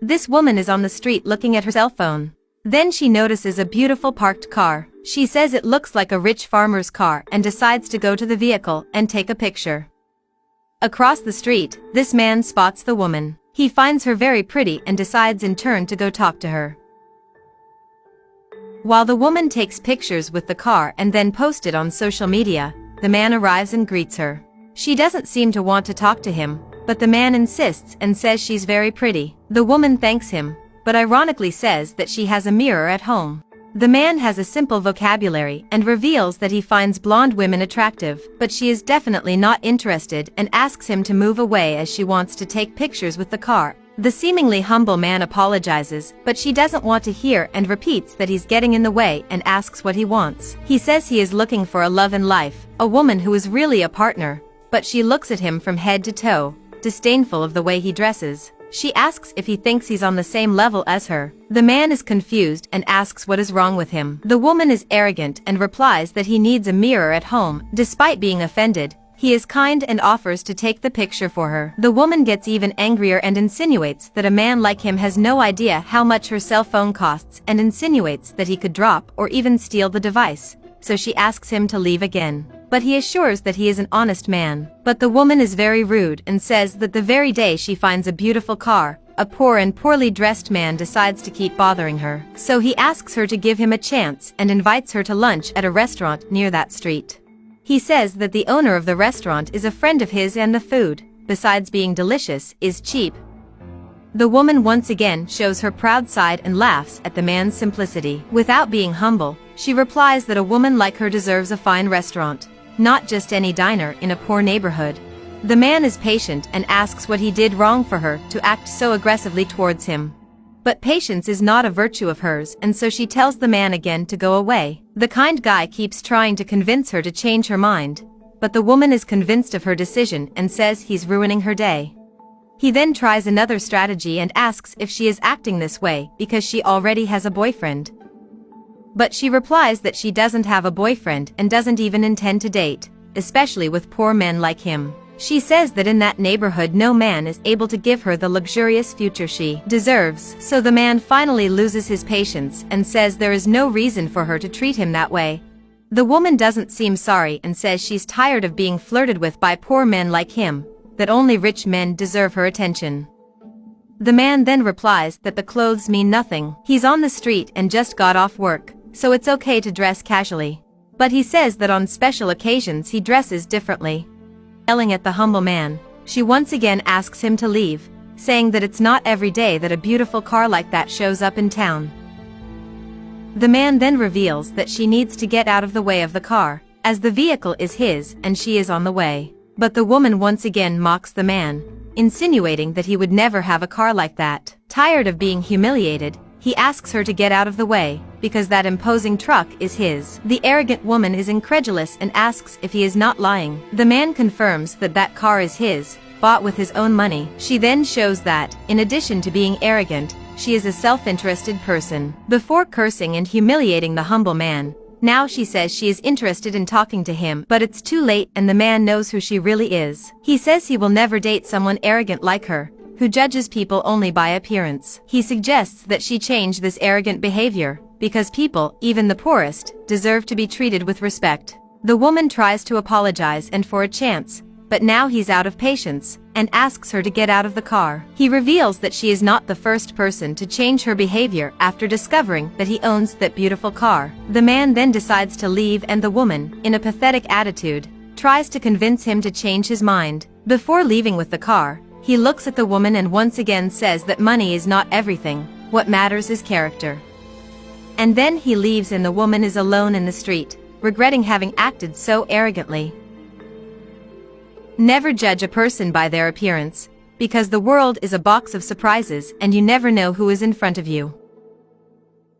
This woman is on the street looking at her cell phone. Then she notices a beautiful parked car. She says it looks like a rich farmer's car and decides to go to the vehicle and take a picture. Across the street, this man spots the woman. He finds her very pretty and decides in turn to go talk to her. While the woman takes pictures with the car and then posts it on social media, the man arrives and greets her. She doesn't seem to want to talk to him, but the man insists and says she's very pretty. The woman thanks him, but ironically says that she has a mirror at home. The man has a simple vocabulary and reveals that he finds blonde women attractive, but she is definitely not interested and asks him to move away as she wants to take pictures with the car. The seemingly humble man apologizes, but she doesn't want to hear and repeats that he's getting in the way and asks what he wants. He says he is looking for a love in life, a woman who is really a partner, but she looks at him from head to toe, disdainful of the way he dresses. She asks if he thinks he's on the same level as her. The man is confused and asks what is wrong with him. The woman is arrogant and replies that he needs a mirror at home. Despite being offended, he is kind and offers to take the picture for her. The woman gets even angrier and insinuates that a man like him has no idea how much her cell phone costs and insinuates that he could drop or even steal the device, so she asks him to leave again. But he assures that he is an honest man. But the woman is very rude and says that the very day she finds a beautiful car, a poor and poorly dressed man decides to keep bothering her. So he asks her to give him a chance and invites her to lunch at a restaurant near that street. He says that the owner of the restaurant is a friend of his and the food, besides being delicious, is cheap. The woman once again shows her proud side and laughs at the man's simplicity. Without being humble, she replies that a woman like her deserves a fine restaurant, not just any diner in a poor neighborhood. The man is patient and asks what he did wrong for her to act so aggressively towards him. But patience is not a virtue of hers, and so she tells the man again to go away. The kind guy keeps trying to convince her to change her mind, but the woman is convinced of her decision and says he's ruining her day. He then tries another strategy and asks if she is acting this way because she already has a boyfriend. But she replies that she doesn't have a boyfriend and doesn't even intend to date, especially with poor men like him. She says that in that neighborhood no man is able to give her the luxurious future she deserves. So the man finally loses his patience and says there is no reason for her to treat him that way. The woman doesn't seem sorry and says she's tired of being flirted with by poor men like him, that only rich men deserve her attention. The man then replies that the clothes mean nothing. He's on the street and just got off work, so it's okay to dress casually. But he says that on special occasions he dresses differently. Yelling at the humble man, she once again asks him to leave, saying that it's not every day that a beautiful car like that shows up in town. The man then reveals that she needs to get out of the way of the car, as the vehicle is his and she is on the way. But the woman once again mocks the man, insinuating that he would never have a car like that. Tired of being humiliated, he asks her to get out of the way, because that imposing truck is his. The arrogant woman is incredulous and asks if he is not lying. The man confirms that that car is his, bought with his own money. She then shows that, in addition to being arrogant, she is a self-interested person. Before cursing and humiliating the humble man, now she says she is interested in talking to him, but it's too late and the man knows who she really is. He says he will never date someone arrogant like her, who judges people only by appearance. He suggests that she change this arrogant behavior, because people, even the poorest, deserve to be treated with respect. The woman tries to apologize and for a chance, but now he's out of patience, and asks her to get out of the car. He reveals that she is not the first person to change her behavior after discovering that he owns that beautiful car. The man then decides to leave and the woman, in a pathetic attitude, tries to convince him to change his mind. Before leaving with the car, he looks at the woman and once again says that money is not everything, what matters is character. And then he leaves and the woman is alone in the street, regretting having acted so arrogantly. Never judge a person by their appearance, because the world is a box of surprises and you never know who is in front of you.